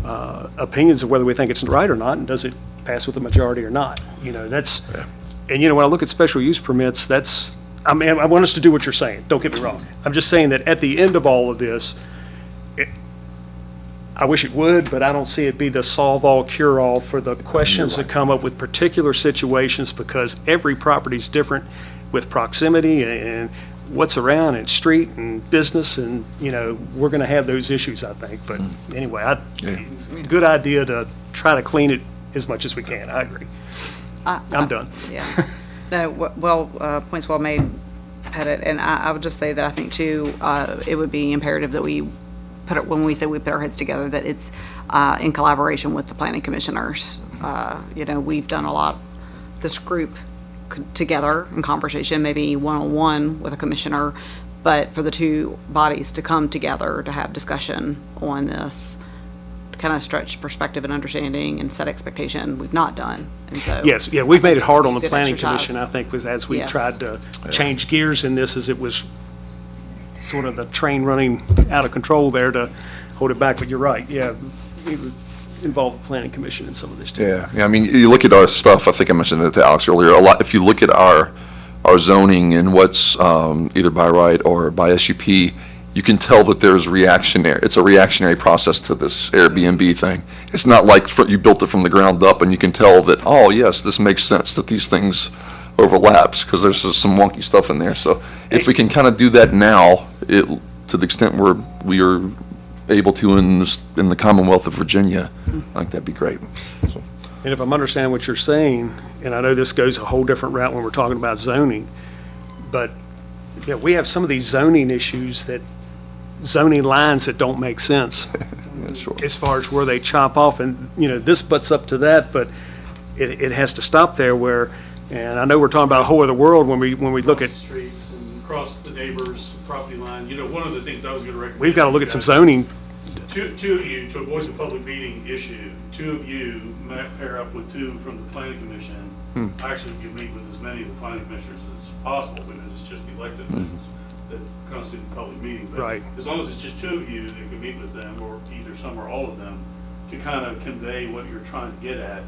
opinions of whether we think it's right or not, and does it pass with the majority or not. And when I look at special use permits, I want us to do what you're saying. Don't get me wrong. I'm just saying that at the end of all of this, I wish it would, but I don't see it be the solve-all, cure-all for the questions that come up with particular situations, because every property's different with proximity and what's around and street and business, and, we're going to have those issues, I think. But anyway, it's a good idea to try to clean it as much as we can. I agree. I'm done. Yeah. No, points well made, Pettit. And I would just say that I think, too, it would be imperative that when we say we put our heads together, that it's in collaboration with the planning commissioners. We've done a lot, this group together in conversation, maybe one-on-one with a commissioner, but for the two bodies to come together to have discussion on this, to kind of stretch perspective and understanding and set expectation, we've not done. And so Yes, we've made it hard on the Good planning exercise. commission, I think, as we Yes. tried to change gears in this, as it was sort of the train running out of control there to hold it back, but you're right, yeah. We would involve the planning commission in some of this too. Yeah, I mean, you look at our stuff, I think I mentioned it to Alex earlier, a lot, if you look at our zoning and what's either by right or by SUP, you can tell that there's reactionary, it's a reactionary process to this Airbnb thing. It's not like you built it from the ground up and you can tell that, oh, yes, this makes sense that these things overlaps, because there's just some wonky stuff in there. So if we can kind of do that now, to the extent we are able to in the Commonwealth of Virginia, I think that'd be great. So. And if I'm understanding what you're saying, and I know this goes a whole different route when we're talking about zoning, but yeah, we have some of these zoning lines that don't make sense. Yeah, sure. As far as where they chop off, and, this butts up to that, but it has to stop there where, and I know we're talking about a whole other world when we look Across at, the streets and across the neighbor's property line. One of the things I was going to recommend. we've got to look at some zoning. Two of you, to avoid the public meeting issue, two of you might pair up with two from the planning commission. Actually, you meet with as many of the planning commissioners as possible, because it's just the elected officials that constitute the public meeting. But Right. as long as it's just two of you that can meet with them, or either some or all of them, to kind of convey what you're trying to get at,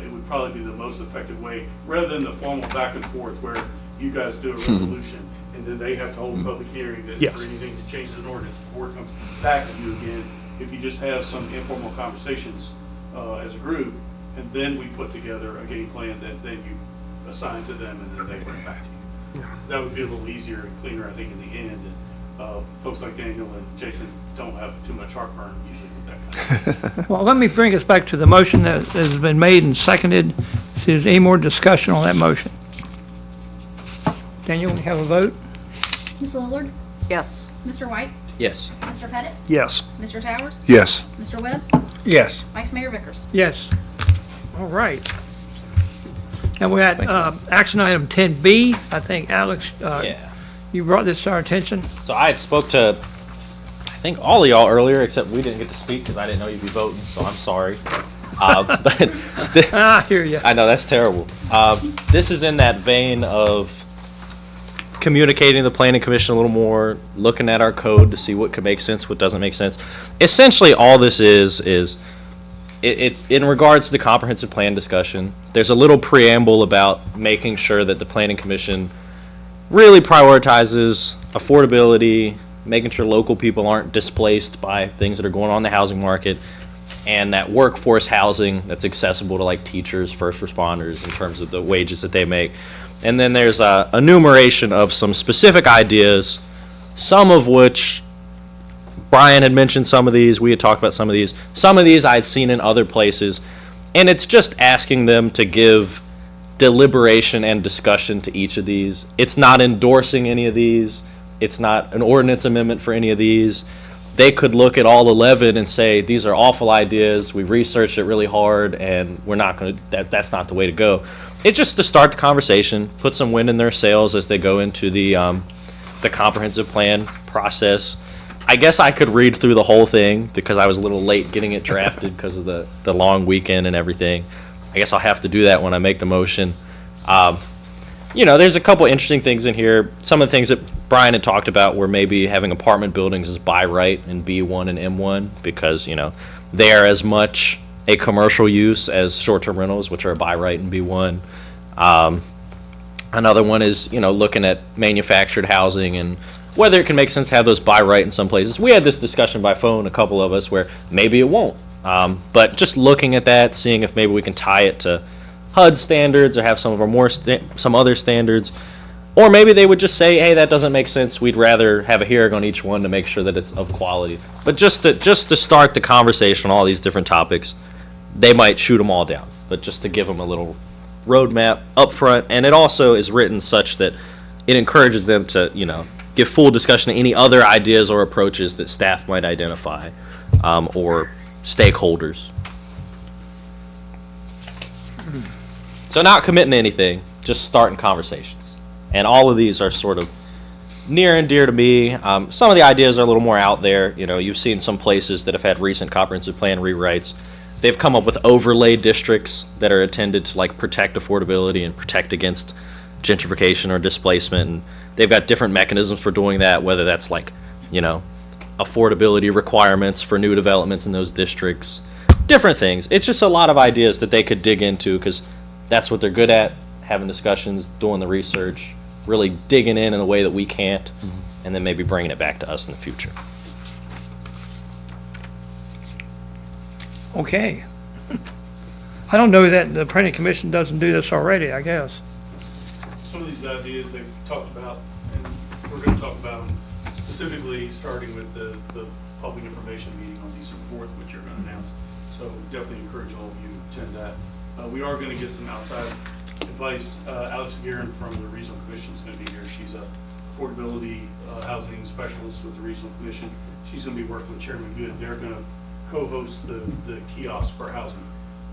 it would probably be the most effective way, rather than the formal back and forth where you guys do a resolution and then they have to hold a public hearing Yes. for anything to change an ordinance before it comes back to you again. If you just have some informal conversations as a group, and then we put together a game plan that then you assign to them and then they bring back to you. That would be a little easier and cleaner, I think, in the end. And folks like Daniel and Jason don't have too much heartburn usually with that kind of thing. Well, let me bring us back to the motion that has been made and seconded. If there's any more discussion on that motion. Daniel, we have a vote? Ms. Lillard? Yes. Mr. White? Yes. Mr. Pettit? Yes. Mr. Towers? Yes. Mr. Webb? Yes. Vice Mayor Vickers? Yes. All right. Now we're at action item 10B. I think, Alex, Yeah. you brought this to our attention. So I had spoke to, I think, all of y'all earlier, except we didn't get to speak because I didn't know you'd be voting, so I'm sorry. But I hear you. I know, that's terrible. This is in that vein of communicating to the planning commission a little more, looking at our code to see what could make sense, what doesn't make sense. Essentially, all this is it's in regards to the comprehensive plan discussion. There's a little preamble about making sure that the planning commission really prioritizes affordability, making sure local people aren't displaced by things that are going on in the housing market, and that workforce housing that's accessible to like teachers, first responders in terms of the wages that they make. And then there's a enumeration of some specific ideas, some of which Brian had mentioned some of these, we had talked about some of these I'd seen in other places, and it's just asking them to give deliberation and discussion to each of these. It's not endorsing any of these, it's not an ordinance amendment for any of these. They could look at all 11 and say, these are awful ideas, we researched it really hard, and we're not going to, that's not the way to go. It's just to start the conversation, put some wind in their sails as they go into the comprehensive plan process. I guess I could read through the whole thing because I was a little late getting it drafted because of the long weekend and everything. I guess I'll have to do that when I make the motion. There's a couple interesting things in here. Some of the things that Brian had talked about were maybe having apartment buildings as by right in B1 and M1 because, they are as much a commercial use as short-term rentals, which are by right in B1. Another one is, looking at manufactured housing and whether it can make sense to have those by right in some places. We had this discussion by phone, a couple of us, where maybe it won't. But just looking at that, seeing if maybe we can tie it to HUD standards or have some of our some other standards. Or maybe they would just say, hey, that doesn't make sense. We'd rather have a hearing on each one to make sure that it's of quality. But just to start the conversation on all these different topics, they might shoot them all down. But just to give them a little roadmap up front. And it also is written such that it encourages them to, give full discussion of any other ideas or approaches that staff might identify, or stakeholders. So not committing to anything, just starting conversations. And all of these are sort of near and dear to me. Some of the ideas are a little more out there. You've seen some places that have had recent comprehensive plan rewrites. They've come up with overlay districts that are intended to protect affordability and protect against gentrification or displacement, and they've got different mechanisms for doing that, whether that's like, affordability requirements for new developments in those districts, different things. It's just a lot of ideas that they could dig into, because that's what they're good at, having discussions, doing the research, really digging in a way that we can't, and then maybe bringing it back to us in the future. Okay. I don't know that the planning commission doesn't do this already, I guess. Some of these ideas they've talked about, and we're going to talk about them specifically, starting with the public information meeting on December 4th, which you're going to announce. So definitely encourage all of you to attend that. We are going to get some outside advice. Alex Guerin from the Regional Commission is going to be here. She's a affordability housing specialist with the Regional Commission. She's going to be working with Chairman Good. They're going to co-host the kiosk for housing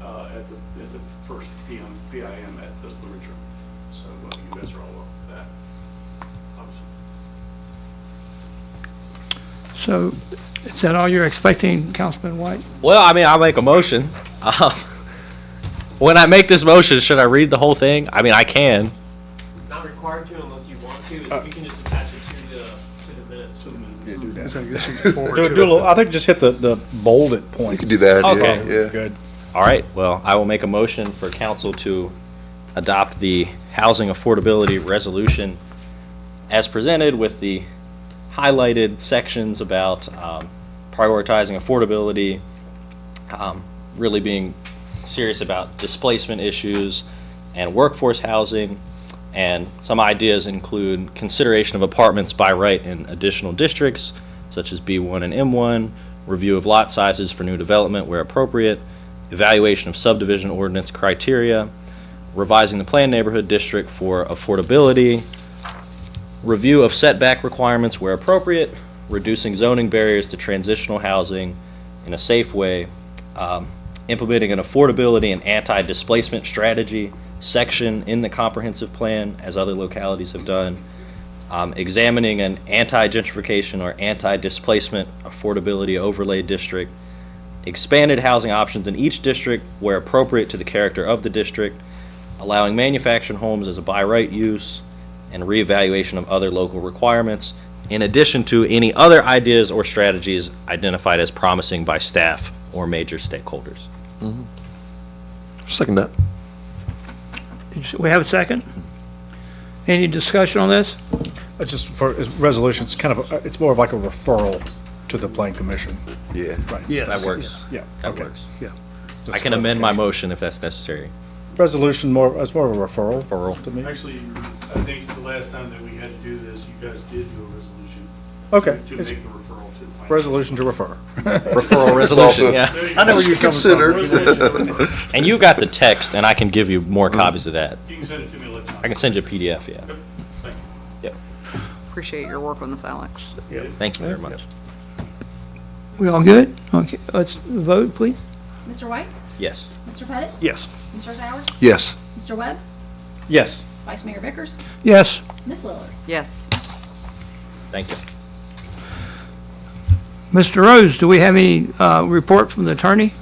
at the first PIM at the Blue Ridge Room. So you guys are all welcome to that, obviously. So is that all you're expecting, Councilman White? Well, I mean, I'll make a motion. When I make this motion, should I read the whole thing? I mean, I can. Not required to unless you want to. You can just attach it to the minutes. Yeah, do that. So I guess we can forward Do to a it. little, I think just hit the bolded You points. could do that, Okay. yeah. Good. All right, well, I will make a motion for council to adopt the housing affordability resolution as presented, with the highlighted sections about prioritizing affordability, really being serious about displacement issues and workforce housing, and some ideas include consideration of apartments by right in additional districts, such as B1 and M1, review of lot sizes for new development where appropriate, evaluation of subdivision ordinance criteria, revising the planned neighborhood district for affordability, review of setback requirements where appropriate, reducing zoning barriers to transitional housing in a safe way, implementing an affordability and anti-displacement strategy section in the comprehensive plan, as other localities have done, examining an anti-gentrification or anti-displacement affordability overlay district, expanded housing options in each district where appropriate to the character of the district, allowing manufactured homes as a by right use, and reevaluation of other local requirements, in addition to any other ideas or strategies identified as promising by staff or major stakeholders. Second that. We have a second? Any discussion on this? Just for resolution, it's kind of, it's more of like a referral to the plan commission. Yeah. Right. Yes. That works. Yeah. That okay. works. Yeah. Just I can amend my clarification. motion if that's necessary. Resolution it's more of a referral to me. Actually, I think the last time that we had to do this, you guys did do a resolution. Okay. To It's make the referral to the plan. resolution to refer. Referral resolution, yeah. There you I know go. where you're coming Consider. from. Resolution to refer. And you got the text, and I can give you more copies of that. You can send it to me I electronically. can send you a PDF, yeah. Yep. Thank you. Yep. Appreciate your work on this, Alex. Thank you very much. We all good? Okay, let's vote, please. Mr. White? Yes. Mr. Pettit? Yes. Mr. Sowers? Yes. Mr. Webb? Yes. Vice Mayor Vickers? Yes. Ms. Lillard? Yes. Thank you. Mr. Rose, do we have any report from the attorney?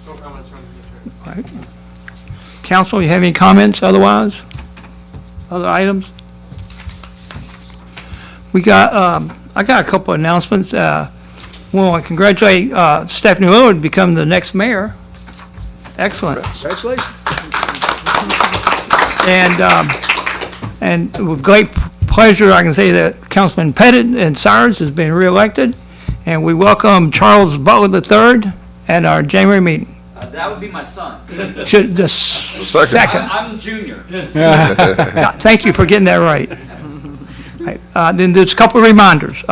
No comments from the attorney. All right. Council, you have any comments otherwise? Other items? We got, I got a couple announcements. Well, I congratulate Stephanie Lillard to become the next mayor. Excellent. Congratulations. And with great pleasure, I can say that Councilman Pettit and Sowers has been reelected, and we welcome Charles Butler III at our January meeting. That would be my son. Should, the second. I'm junior. Thank you for getting that right. Then there's a couple of reminders.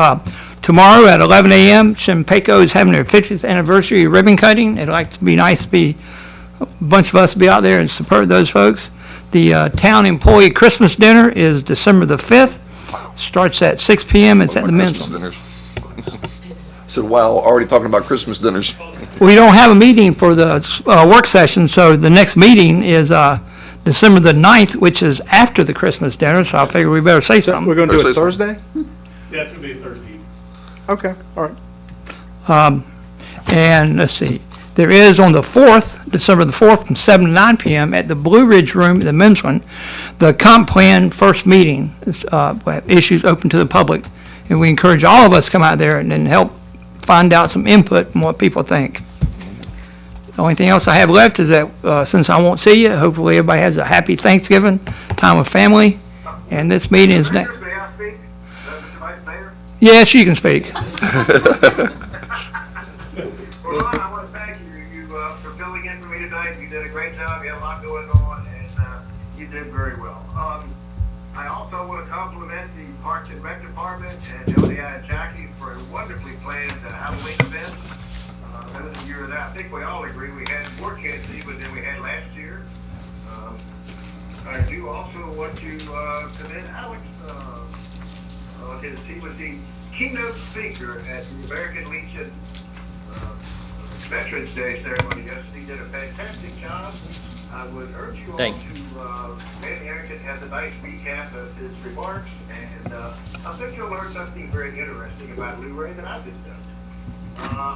Tomorrow at 11 a.m., Shempeco is having their 50th anniversary ribbon cutting. It'd like to be nice to be, a bunch of us to be out there and support those folks. The town employee Christmas dinner is December the 5th. Starts at 6 p.m. It's at the Christmas Men's. dinners. Said, wow, already talking about Christmas dinners. We don't have a meeting for the work session, so the next meeting is December the 9th, which is after the Christmas dinner, so I figure we better say We're something. going to do it Thursday? Thursday? Yeah, it's going to be a Thursday. Okay, all right. And let's see, there is on the 4th, December the 4th, from 7 to 9 p.m. at the Blue Ridge Room at the men's one, the comp plan first meeting, issues open to the public. And we encourage all of us to come out there and help find out some input from what people think. The only thing else I have left is that, since I won't see you, hopefully everybody has a happy Thanksgiving, time with family, and this meeting is next. May I speak? Mr. Vice Mayor? Yes, you can speak. Well, Ron, I want to thank you for filling in for me tonight. You did a great job. You had a lot going on, and you did very well. I also want to compliment the Parks and Rec Department and LDI and Jackie for a wonderfully planned Halloween event. That was a year that I think we all agree we had more kids even than we had last year. I do also want to commend Alex. He was the keynote speaker at the American Legion Veterans Day ceremony yesterday. He did a fantastic job. I would urge you all to, Manny Harrington has a nice recap of his remarks, and I think you'll learn something very interesting about Luray that I didn't know.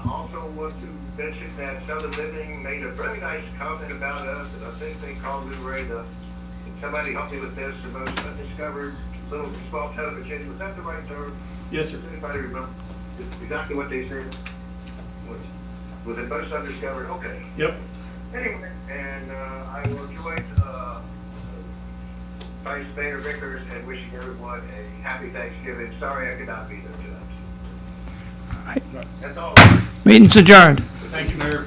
Also want to mention that Southern Living made a very nice comment about us, and I think they called Luray somebody help me with this, the most undiscovered little small town of Virginia. Was that the right term? Yes, sir. Does anybody remember exactly what they said? Was it most undiscovered? Okay. Yep. Anyway, and I will join Vice Mayor Vickers and wishing everyone a happy Thanksgiving. Sorry I could not be there tonight. That's all. Meeting's adjourned. Thank you, Mayor.